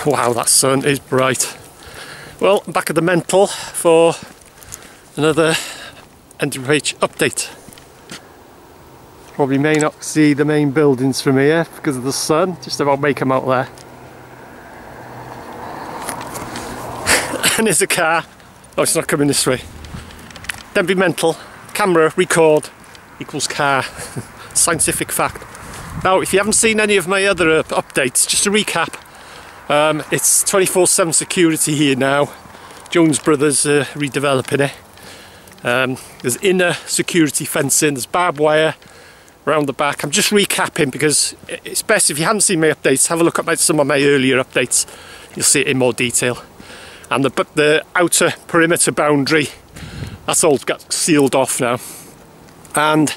Wow, that sun is bright. Well, I'm back at the Mental for another NWH update. Probably may not see the main buildings from here because of the sun, just about make them out there. And there's a car. Oh, it's not coming this way. Denbigh Mental, camera, record, equals car. Scientific fact. Now, if you haven't seen any of my other updates, just to recap, it's 24/7 security here now. Jones Brothers are redeveloping it. There's inner security fencing, there's barbed wire around the back. I'm just recapping because it's best if you haven't seen my updates, have a look at some of my earlier updates. You'll see it in more detail. And the outer perimeter boundary, that's all got sealed off now. And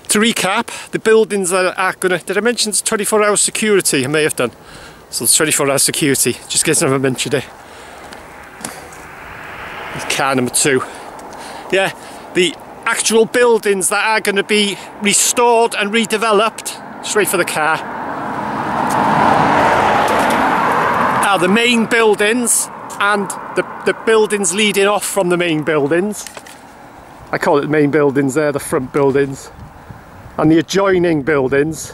to recap, the buildings that are gonna, did I mention it's 24-hour security? I may have done. So it's 24-hour security, just in case I never mentioned it. Car number 2. Yeah, the actual buildings that are going to be restored and redeveloped, straight for the car, are the main buildings and the buildings leading off from the main buildings. I call it the main buildings, they're the front buildings. And the adjoining buildings.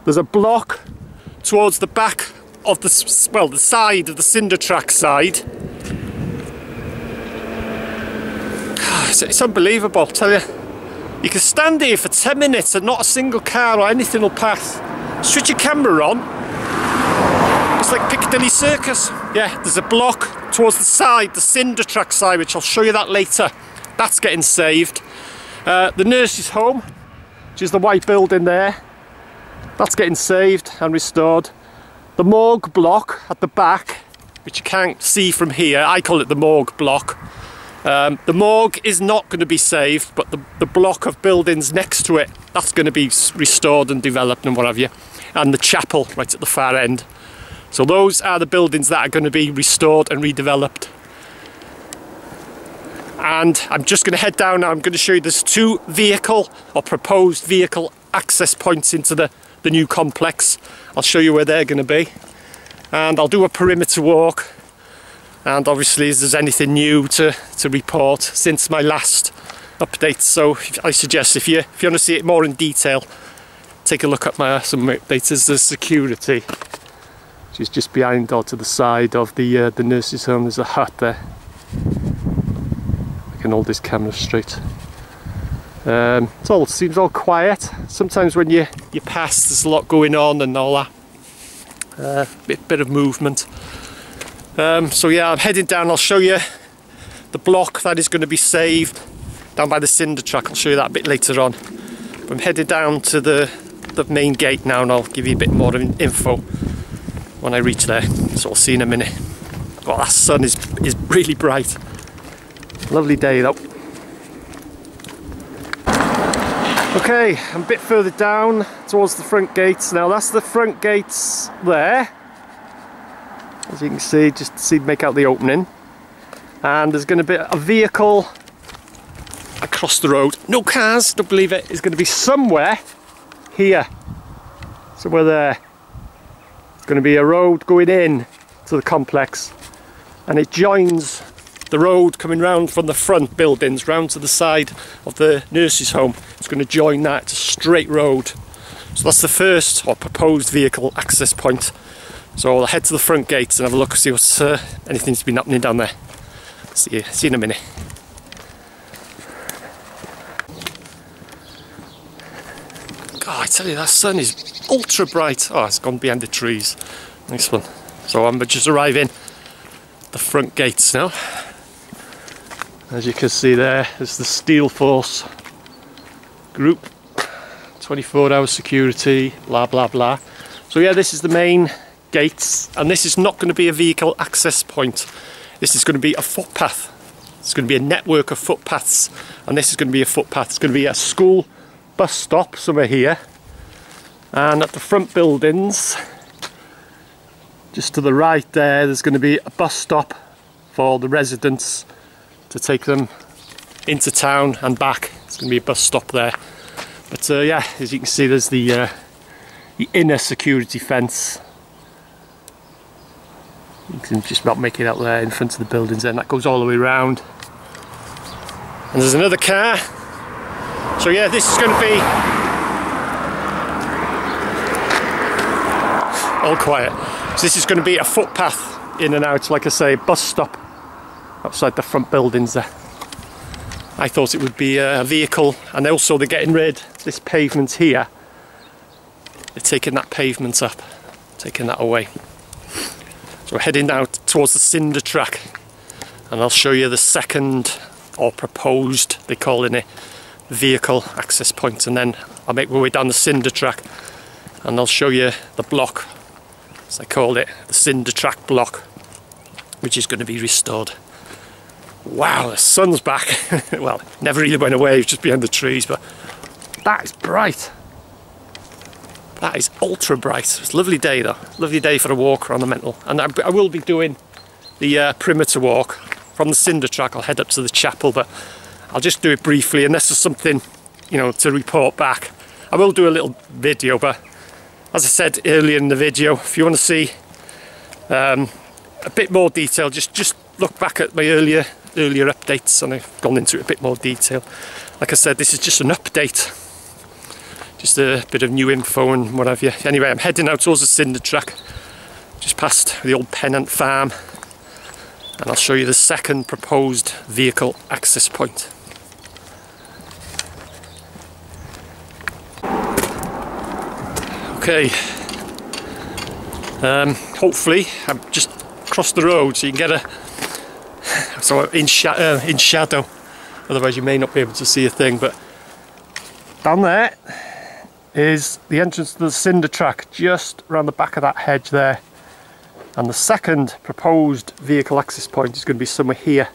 There's a block towards the back of the, well, the side of the cinder track side. It's unbelievable, I tell you. You can stand here for 10 minutes and not a single car or anything will pass. Switch your camera on. It's like Piccadilly Circus. Yeah, there's a block towards the side, the cinder track side, which I'll show you that later. That's getting saved. The nurse's home, which is the white building there, that's getting saved and restored. The morgue block at the back, which you can't see from here, I call it the morgue block. The morgue is not going to be saved, but the block of buildings next to it, that's going to be restored and developed and what have you. And the chapel right at the far end. So those are the buildings that are going to be restored and redeveloped. And I'm just going to head down now. I'm going to show you there's 2 vehicle or proposed vehicle access points into the new complex. I'll show you where they're going to be. And I'll do a perimeter walk. And obviously, if there's anything new to report since my last update, so I suggest if you want to see it more in detail, take a look at some updates. There's the security, which is just behind or to the side of the nurse's home. There's a hut there. I can hold this camera straight. It seems all quiet. Sometimes when you pass, there's a lot going on and all that. Bit of movement. So yeah, I'm heading down. I'll show you the block that is going to be saved down by the cinder track. I'll show you that a bit later on. But I'm headed down to the main gate now, and I'll give you a bit more info when I reach there. So I'll see you in a minute. Oh, that sun is really bright. Lovely day though. Okay, I'm a bit further down towards the front gates now. That's the front gates there. As you can see, just to make out the opening. And there's going to be a vehicle across the road. No cars, don't believe it. It's going to be somewhere here. Somewhere there. It's going to be a road going in to the complex. And it joins the road coming round from the front buildings round to the side of the nurse's home. It's going to join that. It's a straight road. So that's the first or proposed vehicle access point. So I'll head to the front gates and have a look, see what's anything's been happening down there. See you in a minute. God, I tell you, that sun is ultra bright. Oh, it's gone behind the trees. Nice one. So I'm just arriving at the front gates now. As you can see there's the Steel Force group. 24-hour security, blah blah blah. So yeah, this is the main gates, and this is not going to be a vehicle access point. This is going to be a footpath. It's going to be a network of footpaths, and this is going to be a footpath. It's going to be a school bus stop somewhere here, and at the front buildings just to the right there's going to be a bus stop for the residents to take them into town and back. It's going to be a bus stop there. But yeah, as you can see, there's the inner security fence You can just about make it out there in front of the buildings there, and that goes all the way around. And there's another car. So yeah, this is going to be all quiet. So this is going to be a footpath in and out, like I say, bus stop outside the front buildings there. I thought it would be a vehicle, and also they're getting rid of this pavement here. They're taking that pavement up, taking that away. So we're heading now towards the cinder track, and I'll show you the second, or proposed, they're calling it, vehicle access point, and then I'll make my way down the cinder track and I'll show you the block, as I call it, the cinder track block, which is going to be restored. Wow, the sun's back. Well, never really went away, it was just behind the trees, but that is bright. That is ultra bright. It's a lovely day though, lovely day for a walk around the Mental. And I will be doing the perimeter walk from the cinder track. I'll head up to the chapel, but I'll just do it briefly unless there's something, you know, to report back. I will do a little video, but as I said earlier in the video, if you want to see a bit more detail, just look back at my earlier updates, and I've gone into it a bit more detail. Like I said, this is just an update, just a bit of new info and what have you. Anyway, I'm heading out towards the cinder track, just past the old Pennant farm, and I'll show you the second proposed vehicle access point. Okay, hopefully I've just crossed the road so you can get a in shadow, otherwise you may not be able to see a thing. But down there is the entrance to the cinder track, just around the back of that hedge there, and the second proposed vehicle access point is going to be somewhere here,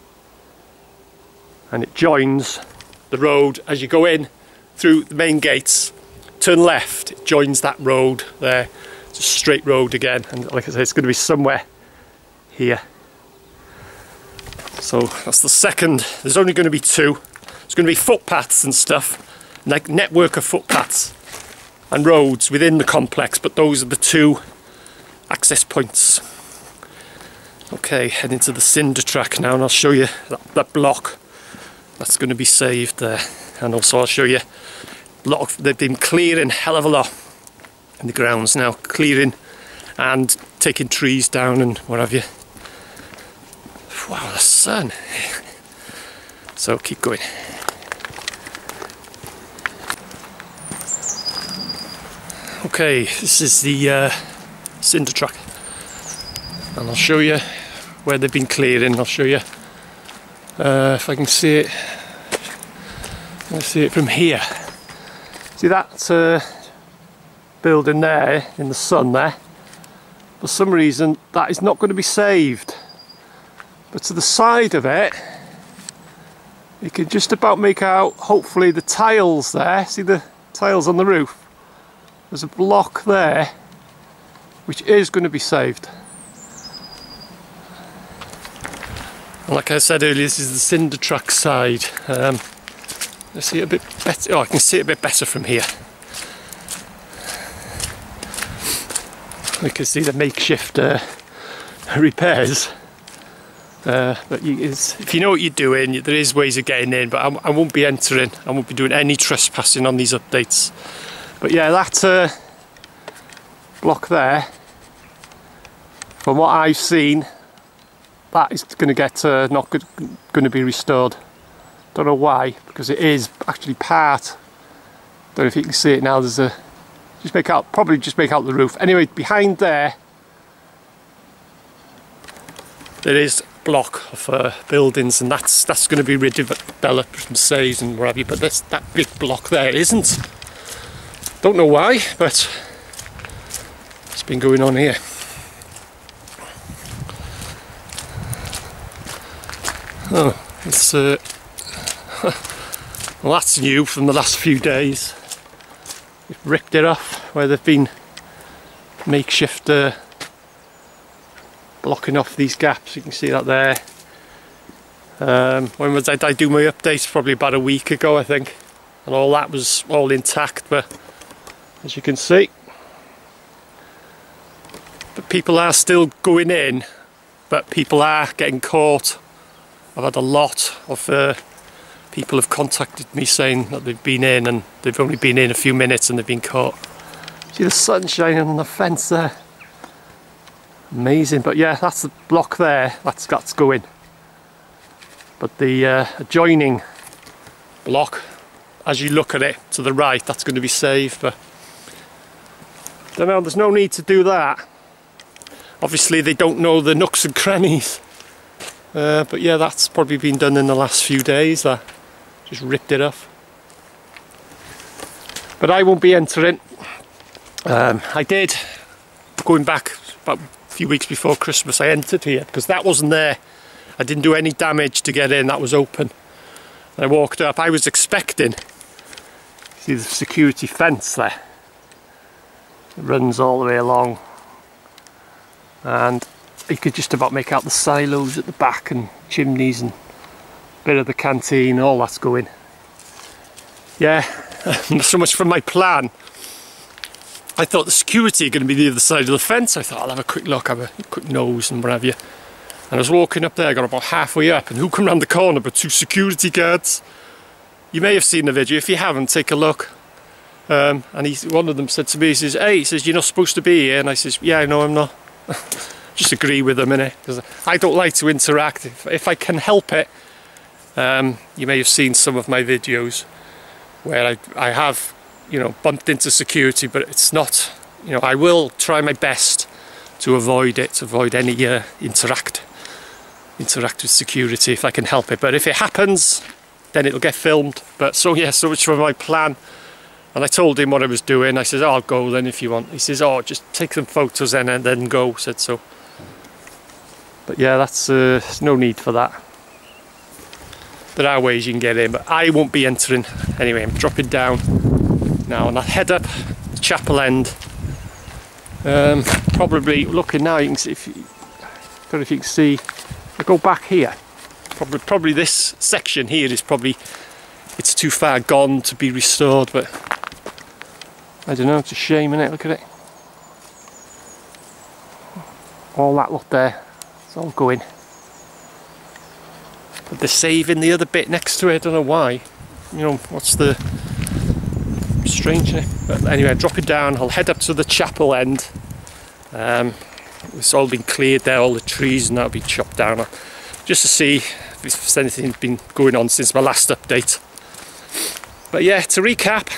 and it joins the road as you go in through the main gates. Turn left, it joins that road there. It's a straight road again, and like I say, it's going to be somewhere here. So that's the second. There's only going to be two. It's going to be footpaths and stuff, like network of footpaths and roads within the complex, but those are the two access points. Okay, heading to the cinder track now, and I'll show you that block that's going to be saved there, and also I'll show you they've been clearing a hell of a lot in the grounds now, clearing and taking trees down and what have you. Wow, the sun. So keep going. Okay, this is the cinder track, and I'll show you where they've been clearing. I'll show you if I can see it. Let's see it from here. See that building there in the sun there? For some reason that is not going to be saved, but to the side of it you can just about make out, hopefully, the tiles there. See the tiles on the roof? There's a block there which is going to be saved. And like I said earlier, this is the cinder track side. Let's see it a bit better. Oh, I can see it a bit better from here. We can see the makeshift repairs. But if you know what you're doing, there is ways of getting in, but I won't be entering. I won't be doing any trespassing on these updates. But yeah, that block there, from what I've seen, that is going to get not going to be restored. Don't know why, because it is actually part. Don't know if you can see it now. There's a probably just make out the roof. Anyway, behind there is a block of buildings, and that's going to be redeveloped and saved and whatever. But that big block there isn't. Don't know why, but it's been going on here. Oh, it's well, that's new from the last few days. We've ripped it off where they've been makeshift blocking off these gaps. You can see that there. When was I do my updates? Probably about a week ago, I think, and all that was all intact. But as you can see, but people are still going in but people are getting caught. I've had a lot of people have contacted me saying that they've been in and they've only been in a few minutes and they've been caught. See the sun shining on the fence there. Amazing. But yeah, that's the block there, that's going. But the adjoining block, as you look at it to the right, that's going to be saved. But don't know, there's no need to do that. Obviously they don't know the nooks and crannies. But yeah, that's probably been done in the last few days. That just ripped it off. But I won't be entering. I did, going back about a few weeks before Christmas, I entered here because that wasn't there. I didn't do any damage to get in, that was open. And I walked up, I was expecting, see the security fence there. It runs all the way along. And you could just about make out the silos at the back and chimneys and a bit of the canteen, all that's going. Yeah, so much for my plan. I thought the security are going to be the other side of the fence. I thought I'll have a quick look, have a quick nose and what have you. And I was walking up there, I got about halfway up, and who come round the corner but 2 security guards? You may have seen the video. If you haven't, take a look. And one of them said to me, he says, "Hey," he says, "you're not supposed to be here." And I says, "Yeah, no, I'm not." Just agree with them, innit? Because I don't like to interact. If I can help it, you may have seen some of my videos where I have, you know, bumped into security, but it's not, you know, I will try my best to avoid it, to avoid any interact with security if I can help it. But if it happens, then it'll get filmed. But so yeah, so much for my plan. And I told him what I was doing. I said, "Oh, I'll go then if you want." He says, "Oh, just take some photos then and then go." Said so. But yeah, that's there's no need for that. There are ways you can get in, but I won't be entering. Anyway, I'm dropping down now and I'll head up the chapel end. Probably looking now, you can see, I don't know if you can see, I go back here. Probably this section here is probably, it's too far gone to be restored, but I don't know, it's a shame, innit? Look at it. All that lot there, it's all going. But they're saving the other bit next to it, I don't know why. You know, what's the strange, innit? But anyway, dropping down, I'll head up to the chapel end. It's all been cleared there, all the trees and that'll be chopped down. Just to see if there's anything been going on since my last update. But yeah, to recap,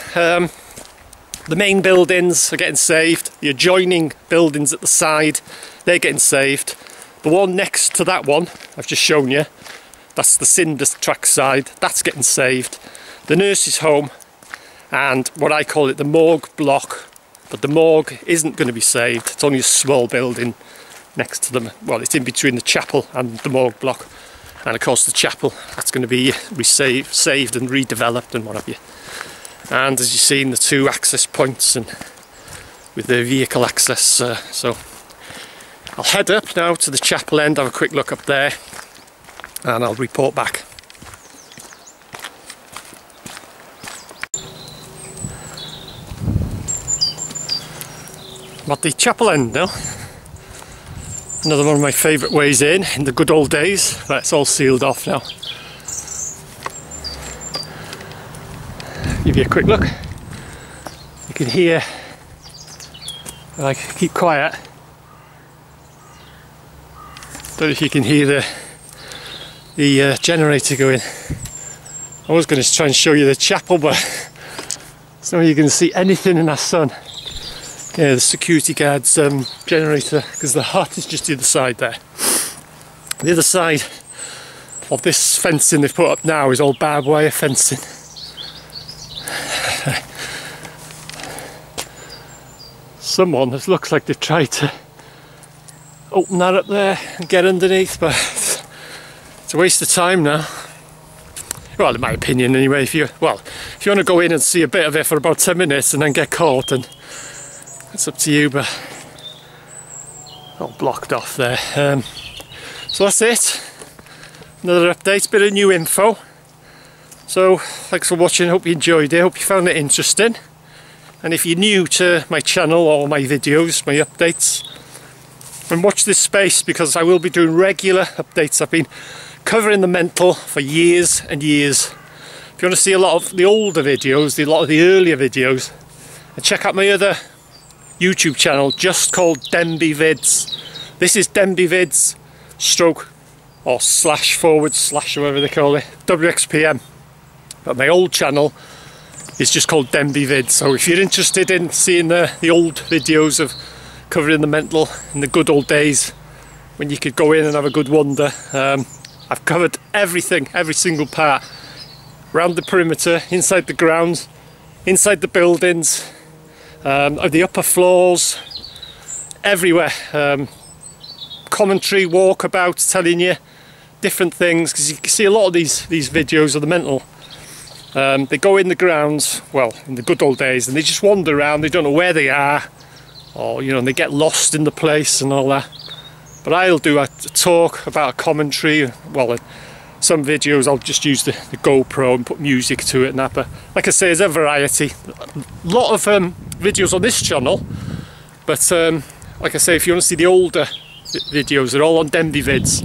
the main buildings are getting saved. The adjoining buildings at the side, they're getting saved. The one next to that one, I've just shown you, that's the cinder track side, that's getting saved. The nurse's home, and what I call it the morgue block, but the morgue isn't going to be saved. It's only a small building next to them. Well, it's in between the chapel and the morgue block. And of course the chapel, that's going to be saved and redeveloped and what have you. And as you've seen, the 2 access points and with the vehicle access. So I'll head up now to the chapel end, have a quick look up there, and I'll report back. I'm at the chapel end now. Another one of my favourite ways in the good old days, but it's all sealed off now. Give you a quick look. You can hear, I keep quiet. Don't know if you can hear the generator going. I was going to try and show you the chapel, but it's not you can see anything in that sun. Yeah, the security guard's generator, because the hut is just the other side there. The other side of this fencing they've put up now is all barbed wire fencing. Someone, it looks like they've tried to open that up there and get underneath, but it's a waste of time now. Well, in my opinion anyway. If you want to go in and see a bit of it for about 10 minutes and then get caught, and it's up to you, but all blocked off there. So that's it. Another update, bit of new info. So thanks for watching, hope you enjoyed it, hope you found it interesting. And if you're new to my channel or my videos, my updates, and watch this space, because I will be doing regular updates. I've been covering the mental for years and years. If you want to see a lot of the older videos, a lot of the earlier videos, and check out my other YouTube channel just called Denbigh Vids. This is Denbigh Vids stroke or slash forward slash, whatever they call it, WXPM. But my old channel is just called Denbigh Vids. So if you're interested in seeing the old videos of covering the mental in the good old days when you could go in and have a good wander, I've covered everything, every single part, around the perimeter, inside the grounds, inside the buildings, the upper floors, everywhere. Commentary, walkabouts, telling you different things, because you can see a lot of these videos of the mental. They go in the grounds, well, in the good old days, and they just wander around. They don't know where they are, or you know, and they get lost in the place and all that. But I'll do a talk about a commentary. Well, some videos I'll just use the GoPro and put music to it and that. But like I say, there's a variety. A lot of videos on this channel. But like I say, if you want to see the older videos, they're all on Denbigh Vids.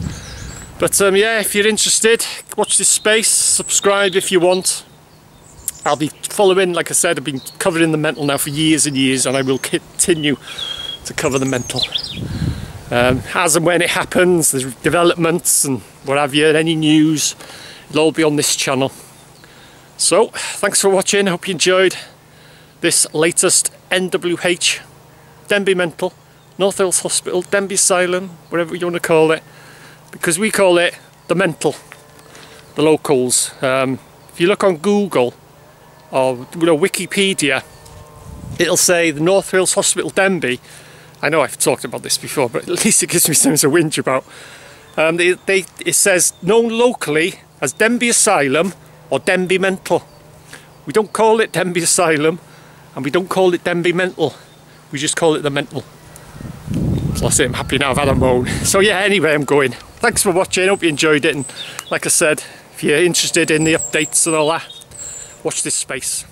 But yeah, if you're interested, watch this space, subscribe if you want. I'll be following, like I said, I've been covering the mental now for years and years, and I will continue to cover the mental. As and when it happens, there's developments and what have you, any news, it'll all be on this channel. So, thanks for watching, I hope you enjoyed this latest NWH, Denbigh Mental, North Wales Hospital, Denbigh Asylum, whatever you want to call it, because we call it the mental, the locals. If you look on Google or Wikipedia, it'll say the North Wales Hospital Denbigh. I know I've talked about this before, but at least it gives me something to whinge about. It says known locally as Denbigh Asylum or Denbigh Mental. We don't call it Denbigh Asylum, and we don't call it Denbigh Mental. We just call it the mental. So that's it, I'm happy now I've had a moan. So yeah, anyway, I'm going. Thanks for watching, hope you enjoyed it, and like I said, if you're interested in the updates and all that, watch this space.